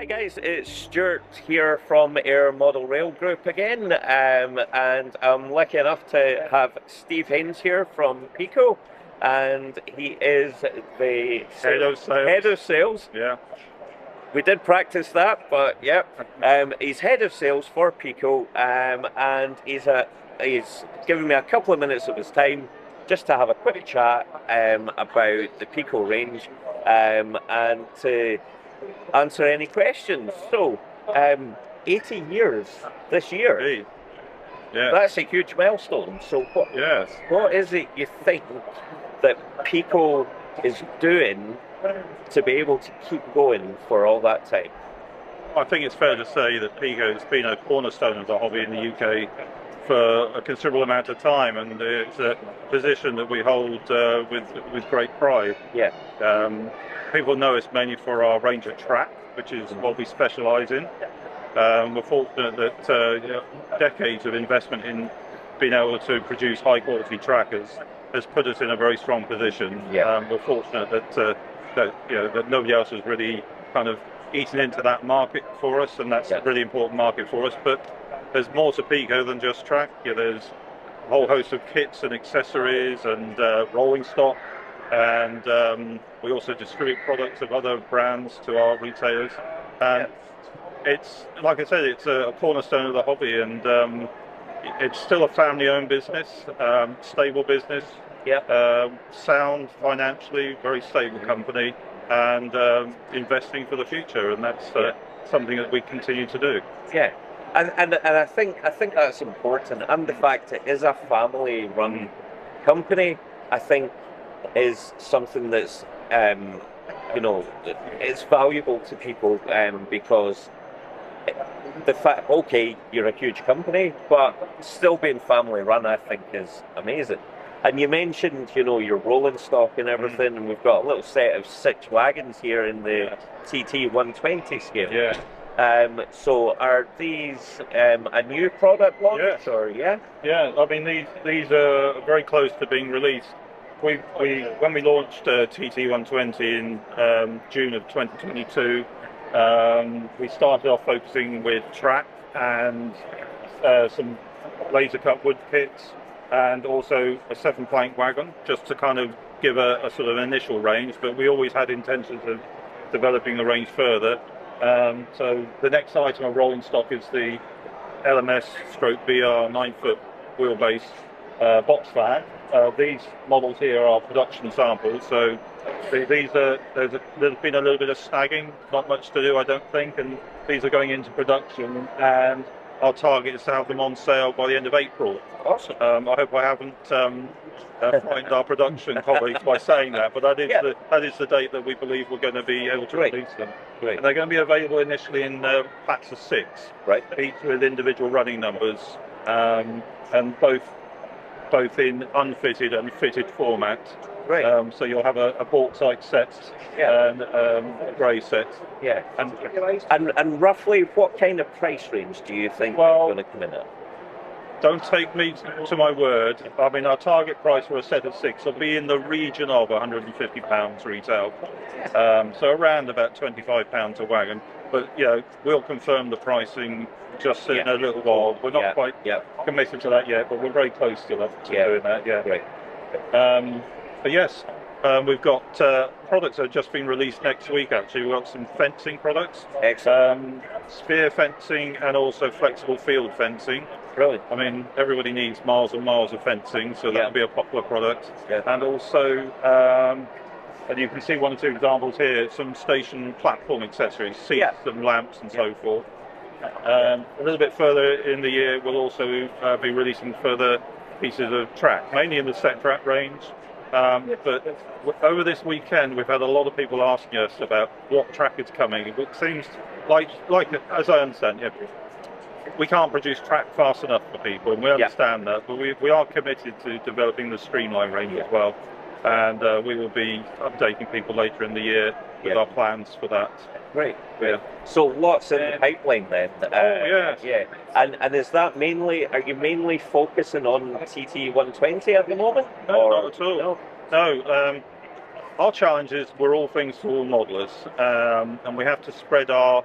Hi guys, it's Stuart here from Ayr Model Rail Group again, and I'm lucky enough to have Steve Haynes here from Peco, and he is the head of sales. Yeah. We did practice that, but yep, he's head of sales for Peco, and he's given me a couple of minutes of his time just to have a quick chat about the Peco range, and to answer any questions. So, 80 years this year. Indeed. Yeah. That's a huge milestone. So, Yes. what is it you think that Peco is doing to be able to keep going for all that time? I think it's fair to say that Peco has been a cornerstone of the hobby in the UK for a considerable amount of time, and it's a position that we hold with great pride. Yeah. People know us mainly for our range of track, which is what we specialise in. We're fortunate that decades of investment in being able to produce high quality track has put us in a very strong position. Yeah. We're fortunate that nobody else has really kind of eaten into that market for us, and that's a really important market for us. But there's more to Peco than just track. There's a whole host of kits and accessories and rolling stock, and we also distribute products of other brands to our retailers. And it's, like I said, it's a cornerstone of the hobby, and it's still a family-owned business, stable business, sound financially, very stable company, and investing for the future, and that's something that we continue to do. Yeah. And I think that's important, and the fact it is a family-run company, I think, is something that's it's valuable to people, because the fact, okay, you're a huge company, but still being family-run, I think, is amazing. And you mentioned, your rolling stock and everything, and we've got a little set of 6 wagons here in the TT 120 scale. Yeah. So are these a new product launch? Yes. Or Yeah. I mean, these are very close to being released. When we launched TT 120 in June of 2022, we started off focusing with track and some laser cut wood kits, and also a 7-plank wagon, just to kind of give a sort of initial range. But we always had intentions of developing the range further. So the next item of rolling stock is the LMS/BR 9-foot wheelbase box van. These models here are production samples, so there's been a little bit of snagging, not much to do, I don't think, and these are going into production, and our target is to have them on sale by the end of April. Awesome. I hope I haven't frightened our production colleagues by saying that, but that is the date that we believe we're going to be able to release them. Great. And they're going to be available initially in packs of 6, each with individual running numbers, and both in unfitted and fitted format. Right. So you'll have a bauxite set and a grey set. Yeah. And roughly what kind of price range do you think you're going to come in at? Don't take me to my word. I mean, our target price for a set of 6 will be in the region of £150 retail. So around about £25 a wagon. But we'll confirm the pricing just in a little while. We're not quite committed to that yet, but we're very close to doing that. Yeah. Great. But yes, we've got products that have just been released next week. Actually, we've got some fencing products. Excellent. Spear fencing and also flexible field fencing. Brilliant. I mean, everybody needs miles and miles of fencing, so that'll be a popular product. Yeah. And also, and you can see 1 or 2 examples here, some station platform accessories, seats and lamps and so forth. A little bit further in the year, we'll also be releasing further pieces of track, mainly in the set track range. But over this weekend, we've had a lot of people asking us about what track is coming. It seems like as I understand, we can't produce track fast enough for people, and we understand that. But we are committed to developing the Streamline range as well, and we will be updating people later in the year with our plans for that. Great. So lots in the pipeline then. And is that are you mainly focusing on TT 120 at the moment? No, not at all. No. Our challenge is we're all things to all modelers, and we have to spread our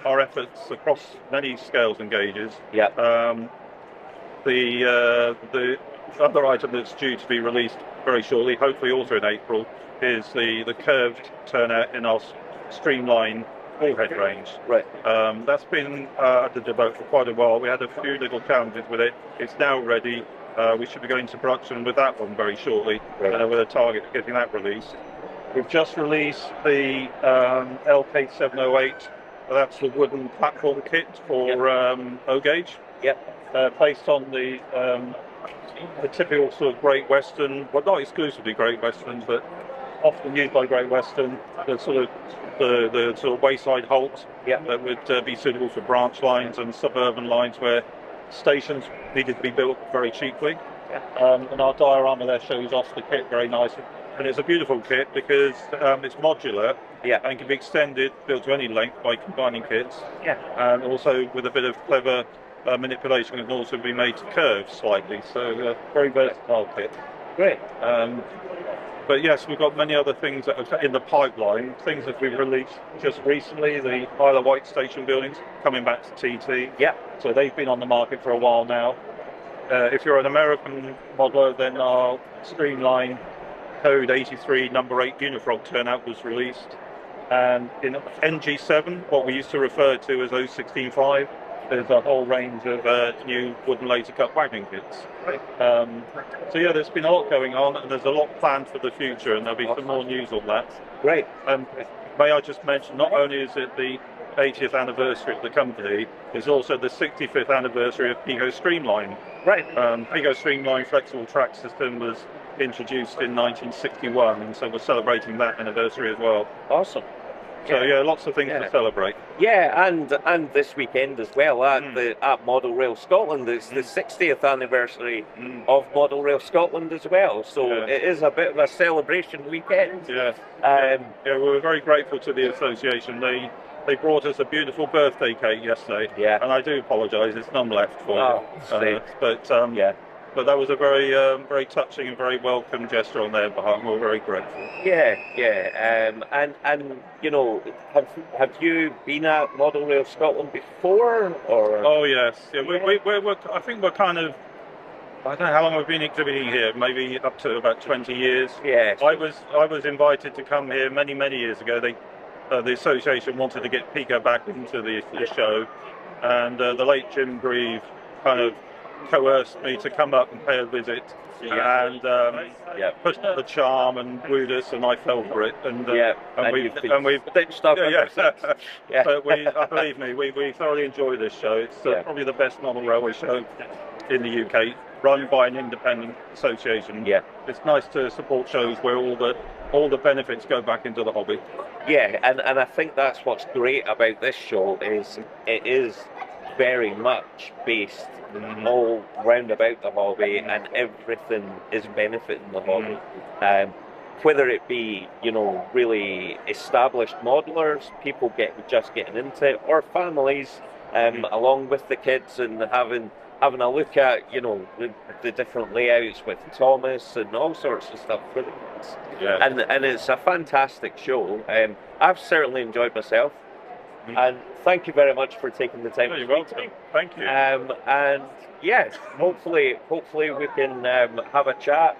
our efforts across many scales and gauges. Yeah. The other item that's due to be released very shortly, hopefully also in April, is the curved turnout in our Streamline forehead range. Right. That's been under debate for quite a while. We had a few little challenges with it. It's now ready. We should be going to production with that one very shortly, with a target of getting that released. We've just released the LK708. That's the wooden platform kit for O gauge. Yep. Based on the typical sort of Great Western, well, not exclusively Great Western, but often used by Great Western, the sort of wayside halt that would be suitable for branch lines and suburban lines where stations needed to be built very cheaply. And our diorama there shows off the kit very nicely. And it's a beautiful kit because it's modular and can be extended, built to any length by combining kits. And also with a bit of clever manipulation, it can also be made to curve slightly. So very versatile kit. Great. But yes, we've got many other things that are in the pipeline, things that we've released just recently. The Isle of Wight station buildings coming back to TT. So they've been on the market for a while now. If you're an American modeler, then our Streamline code 83 number 8 Unifrog turnout was released. And in NG7, what we used to refer to as 0165, there's a whole range of new wooden laser cut wagon kits. So yeah, there's been a lot going on, and there's a lot planned for the future, and there'll be some more news on that. Great. And may I just mention, not only is it the 80th anniversary of the company, it's also the 65th anniversary of Peco Streamline. Right. Peco Streamline flexible track system was introduced in 1961, and so we're celebrating that anniversary as well. Awesome. So yeah, lots of things to celebrate. Yeah, and this weekend as well at Model Rail Scotland. It's the 60th anniversary of Model Rail Scotland as well. So it is a bit of a celebration weekend. Yeah, we were very grateful to the association. They brought us a beautiful birthday cake yesterday. Yeah. And I do apologise, it's none left for it. But that was a very very touching and very welcome gesture on their behalf. We're very grateful. And you know, have you been at Model Rail Scotland before? Or? Oh yes, we're I think we're kind of, I don't know how long we've been exhibiting here, maybe up to about 20 years. Yes. I was invited to come here many years ago. The association wanted to get Peco back into the show, and the late Jim Grieve kind of coerced me to come up and pay a visit, and pushed the charm and wooed us, and I fell for it. And we've stitched up. But believe me, we thoroughly enjoy this show. It's probably the best model railway show in the UK, run by an independent association. It's nice to support shows where all the benefits go back into the hobby. And I think that's what's great about this show is it is very much based all round about the hobby, and everything is benefiting the hobby. Whether it be, you know, really established modelers, people just getting into it, or families along with the kids and having a look at, you know, the different layouts with Thomas and all sorts of stuff for the kids. And it's a fantastic show. I've certainly enjoyed myself. And thank you very much for taking the time. You're welcome. Thank you. And yeah, hopefully we can have a chat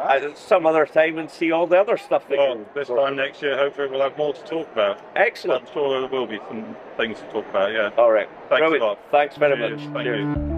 at some other time and see all the other stuff. This time next year, hopefully we'll have more to talk about. Excellent. I'm sure there will be some things to talk about. Yeah. All right. Thanks a lot. Thanks very Cheers. much. Thank you.